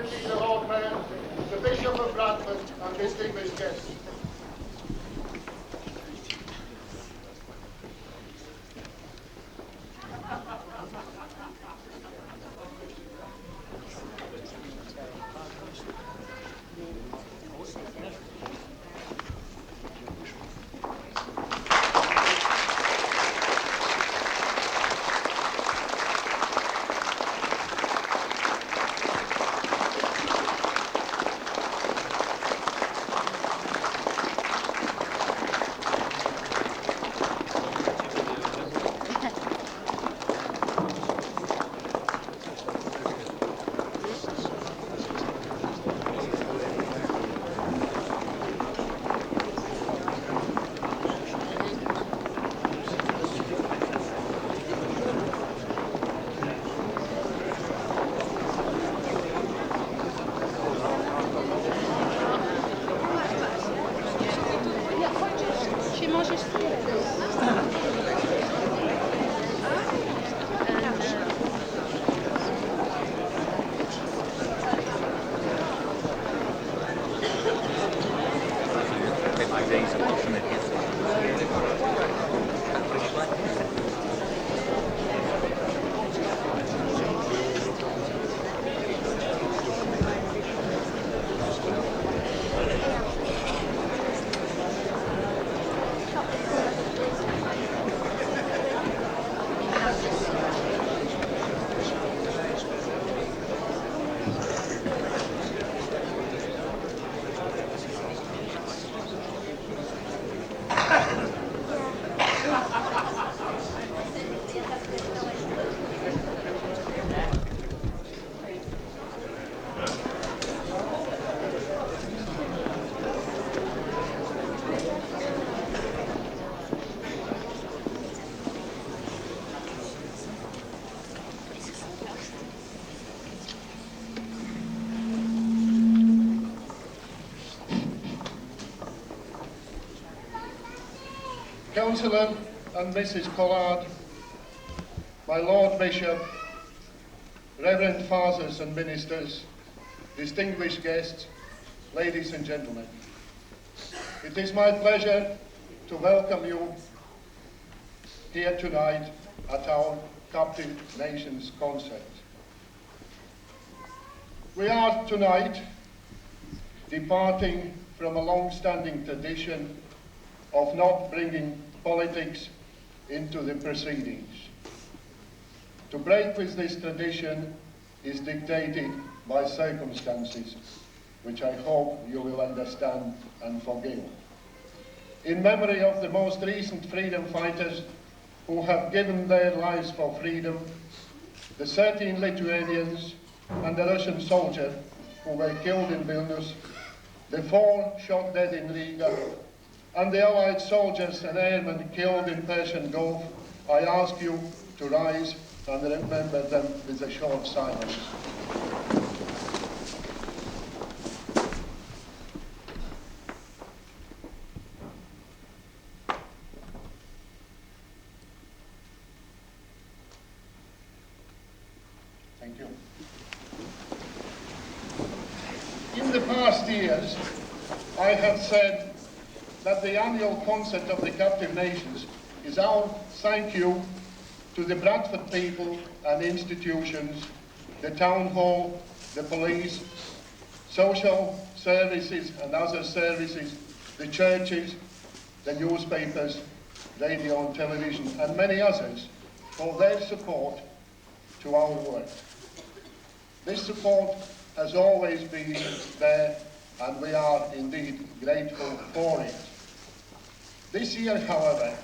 presenting the Lord Mayor, the Bishop of Bradford, and distinguished guests. Councillor and Mrs. Collard, my Lord Bishop, Reverend Fathers and Ministers, distinguished guests, ladies and gentlemen. It is my pleasure to welcome you here tonight at our Captive Nations concert. We are tonight departing from a long-standing tradition of not bringing politics into the proceedings. To break with this tradition is dictated by circumstances, which I hope you will understand and forgive. In memory of the most recent freedom fighters who have given their lives for freedom, the 13 Lithuanians and the Russian soldier who were killed in Vilnius, the 4 shot dead in Riga, and the Allied soldiers and airmen killed in Persian Gulf, I ask you to rise and remember them with a short silence. Thank you. In the past years, I have said that the annual concert of the Captive Nations is our thank you to the Bradford people and institutions, the town hall, the police, social services and other services, the churches, the newspapers, radio and television, and many others for their support to our work. This support has always been there, and we are indeed grateful for it. This year, however,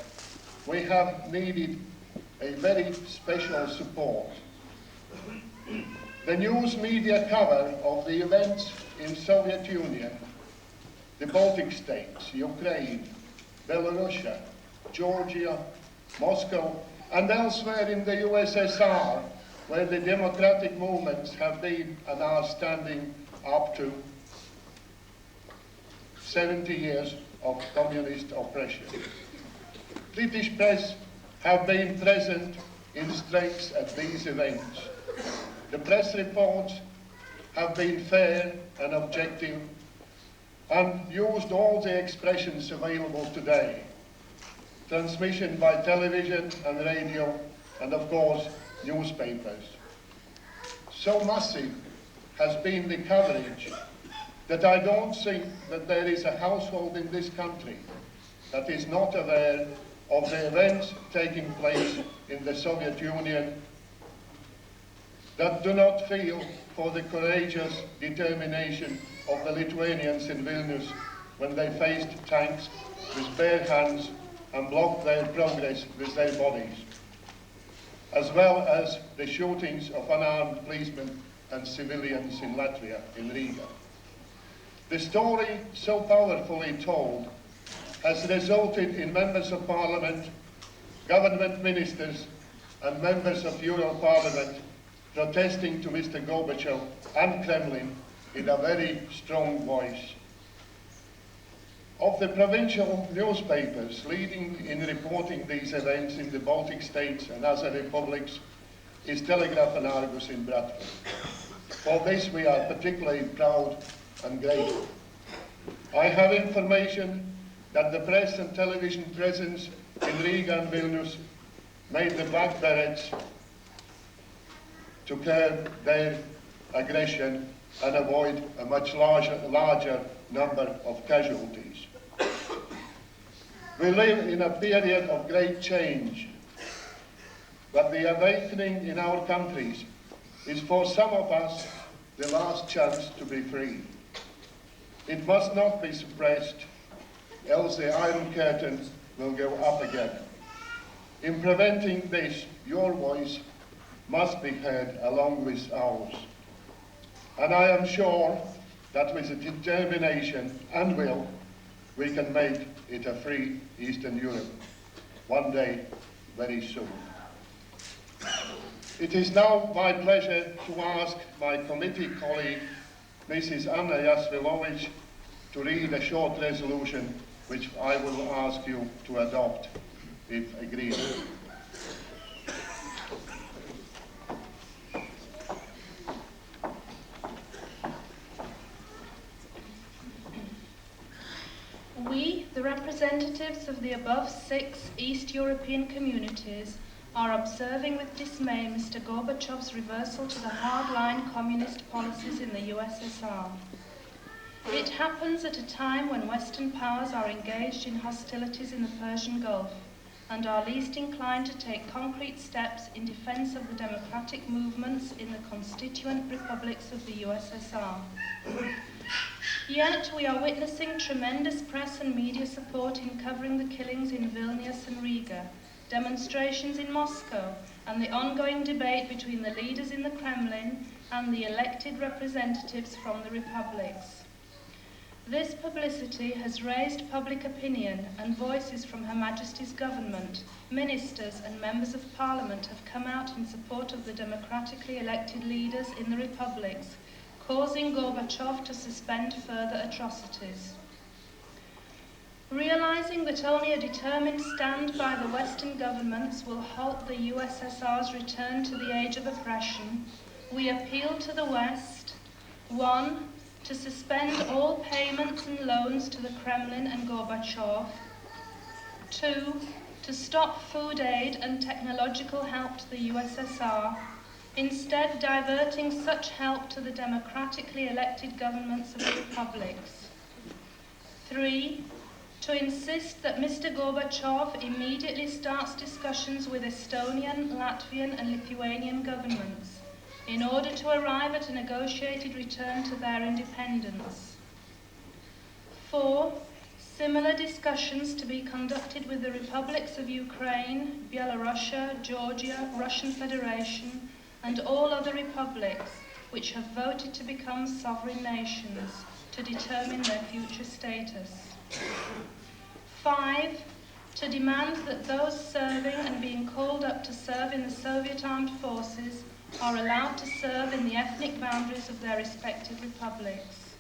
we have needed a very special support. The news media cover of the events in Soviet Union, the Baltic states, Ukraine, Belarus, Georgia, Moscow, and elsewhere in the USSR, where the democratic movements have been and are standing up to 70 years of communist oppression. British press have been present in strength at these events. The press reports have been fair and objective and used all the expressions available today. Transmission by television and radio, and of course, newspapers. So massive has been the coverage that I don't think that there is a household in this country that is not aware of the events taking place in the Soviet Union, that do not feel for the courageous determination of the Lithuanians in Vilnius when they faced tanks with bare hands and blocked their progress with their bodies, as well as the shootings of unarmed policemen and civilians in Latvia, in Riga. The story, so powerfully told, has resulted in members of parliament, government ministers, and members of Euro Parliament protesting to Mr. Gorbachev and Kremlin in a very strong voice. Of the provincial newspapers leading in reporting these events in the Baltic states and other republics is Telegraph and Argus in Bradford. For this we are particularly proud and grateful. I have information that the press and television presence in Riga and Vilnius made the Black Berets to curb their aggression and avoid a much larger number of casualties. We live in a period of great change, but the awakening in our countries is for some of us the last chance to be free. It must not be suppressed, else the Iron Curtain will go up again. In preventing this, your voice must be heard along with ours. And I am sure that with determination and will, we can make it a free Eastern Europe, one day, very soon. It is now my pleasure to ask my committee colleague, Mrs. Anna Jasvilovic, to read a short resolution which I will ask you to adopt, if agreed. We, the representatives of the above 6 East European communities, are observing with dismay Mr. Gorbachev's reversal to the hardline communist policies in the USSR. It happens at a time when Western powers are engaged in hostilities in the Persian Gulf and are least inclined to take concrete steps in defense of the democratic movements in the constituent republics of the USSR. Yet we are witnessing tremendous press and media support in covering the killings in Vilnius and Riga, demonstrations in Moscow, and the ongoing debate between the leaders in the Kremlin and the elected representatives from the republics. This publicity has raised public opinion, and voices from Her Majesty's government, ministers and members of parliament have come out in support of the democratically elected leaders in the republics, causing Gorbachev to suspend further atrocities. Realizing that only a determined stand by the Western governments will halt the USSR's return to the age of oppression, we appeal to the West, 1. To suspend all payments and loans to the Kremlin and Gorbachev, 2. To stop food aid and technological help to the USSR, instead diverting such help to the democratically elected governments of the republics. 3. To insist that Mr. Gorbachev immediately starts discussions with Estonian, Latvian and Lithuanian governments in order to arrive at a negotiated return to their independence. 4. Similar discussions to be conducted with the republics of Ukraine, Belarus, Georgia, Russian Federation, and all other republics which have voted to become sovereign nations to determine their future status. 5. To demand that those serving and being called up to serve in the Soviet armed forces are allowed to serve in the ethnic boundaries of their respective republics.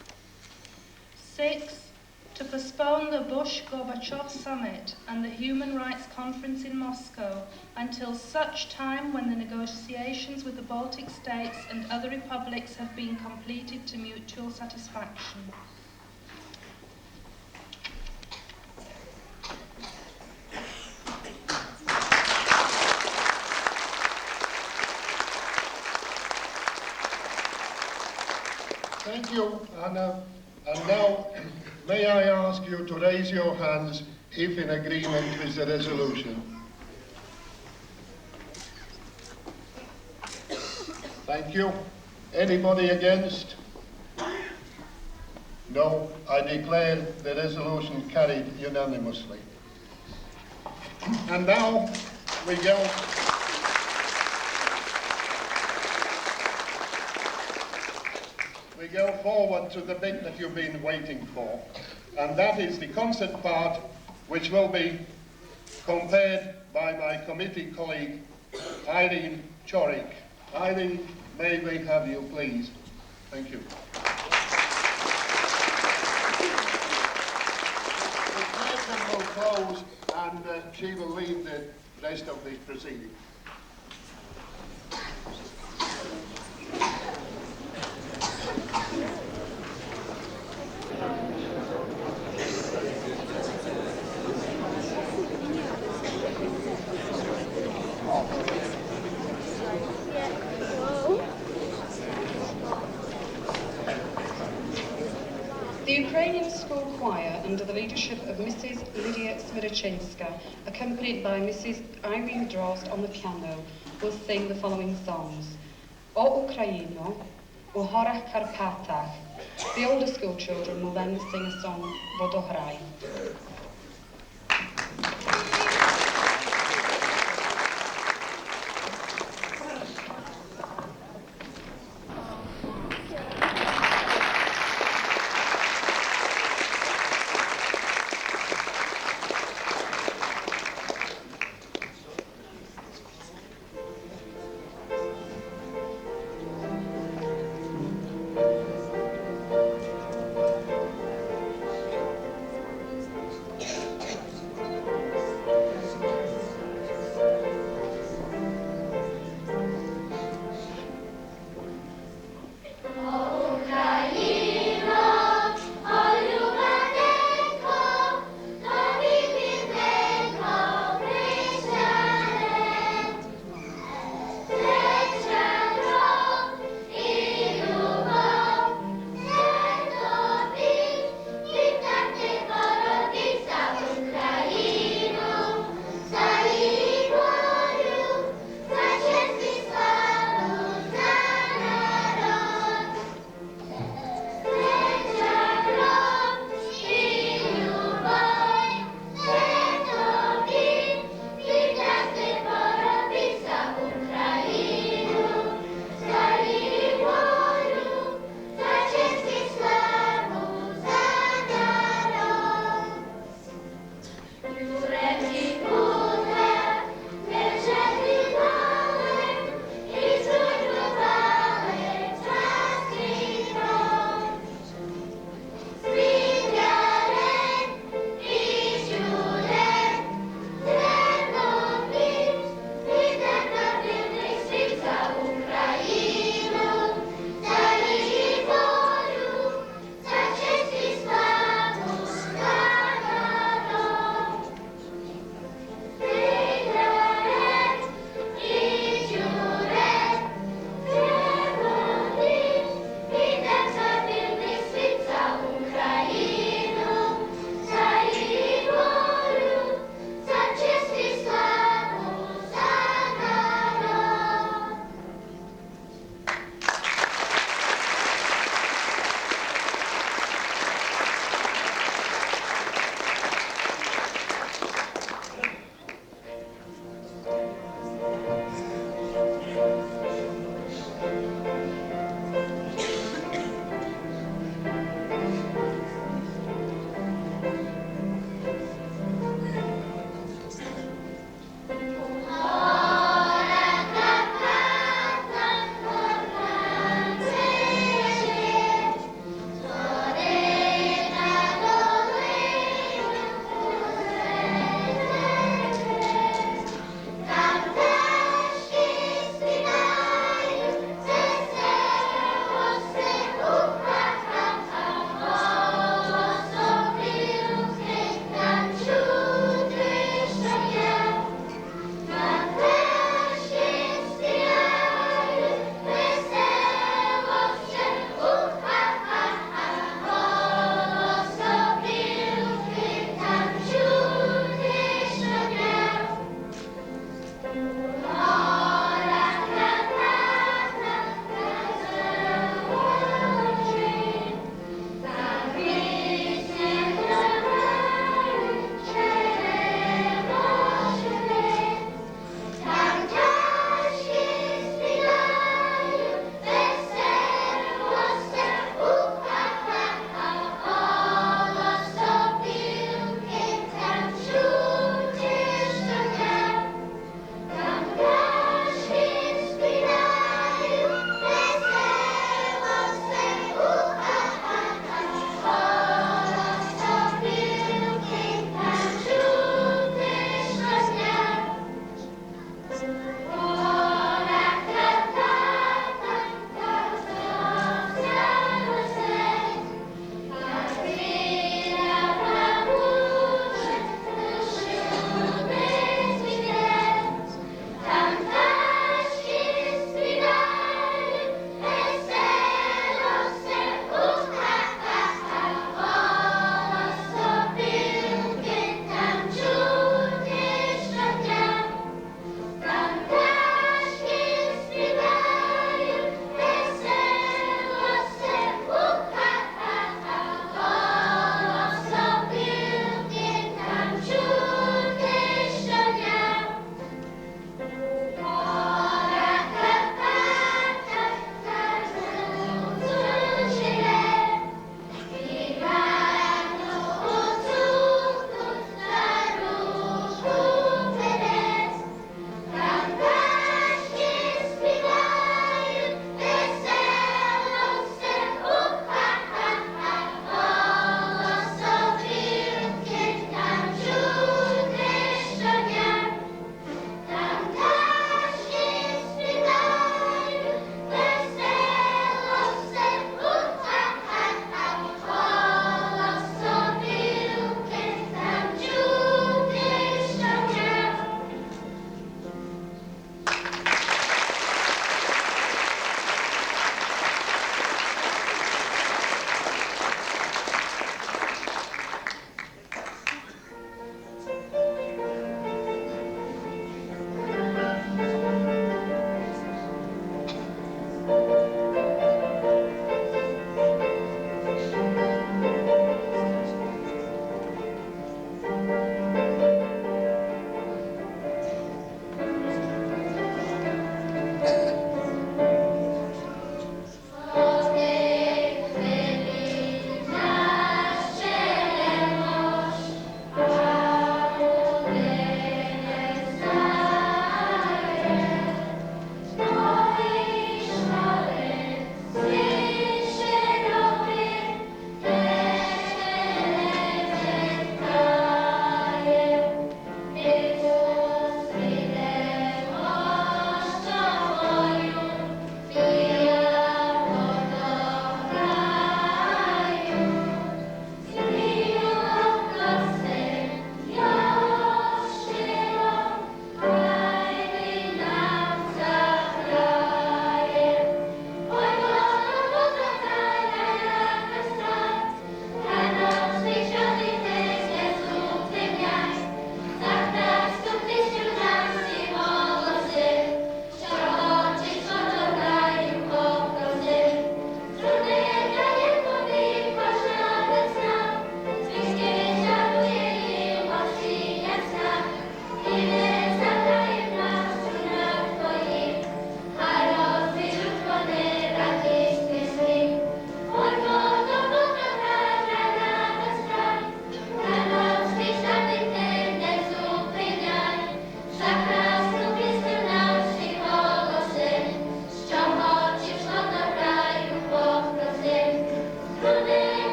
6. to postpone the Bush-Gorbachev summit and the Human Rights Conference in Moscow until such time when the negotiations with the Baltic states and other republics have been completed to mutual satisfaction. Thank you, Anna. And now, may I ask you to raise your hands if in agreement with the resolution? Thank you. Anybody against? No, I declare the resolution carried unanimously. And now we go forward to the bit that you've been waiting for, and that is the concert part, which will be compared by my committee colleague, Irene Chorik. Irene, may we have you, please? Thank you. The curtain will close, and she will lead the rest of the proceedings. The Ukrainian school choir, under the leadership of Mrs. Lydia Smirachinska, accompanied by Mrs. Irene Drost on the piano, will sing the following songs. O Ukraino, O Horach Karpatach. The older school children will then sing a song, Vodohraj.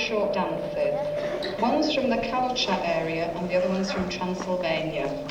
short dances. One's from the Kalcha area and the other one's from Transylvania.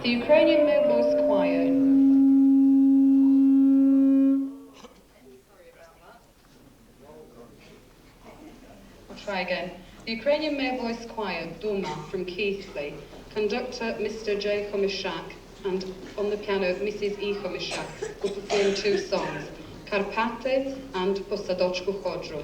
The Ukrainian male voice choir. I'll try again. The Ukrainian male voice choir, Duma, from Keighley, conductor Mr. J. Homishak, and on the piano Mrs. E. Homishak, will perform two songs, Karpaty and Po Sadoczku Chodżu.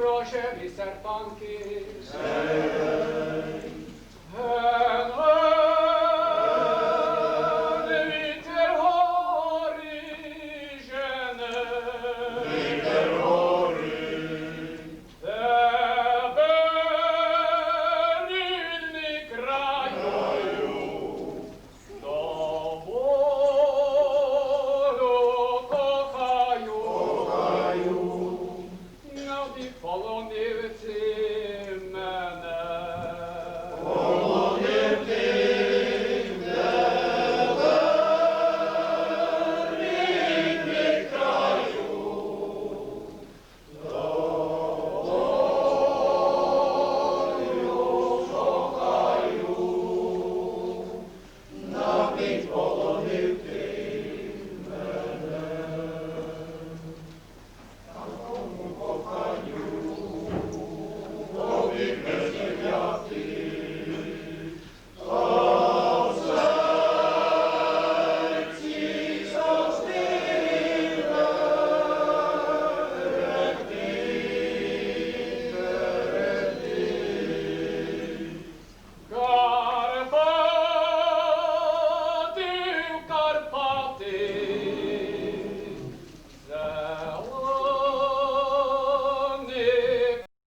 Рожеві серпанки,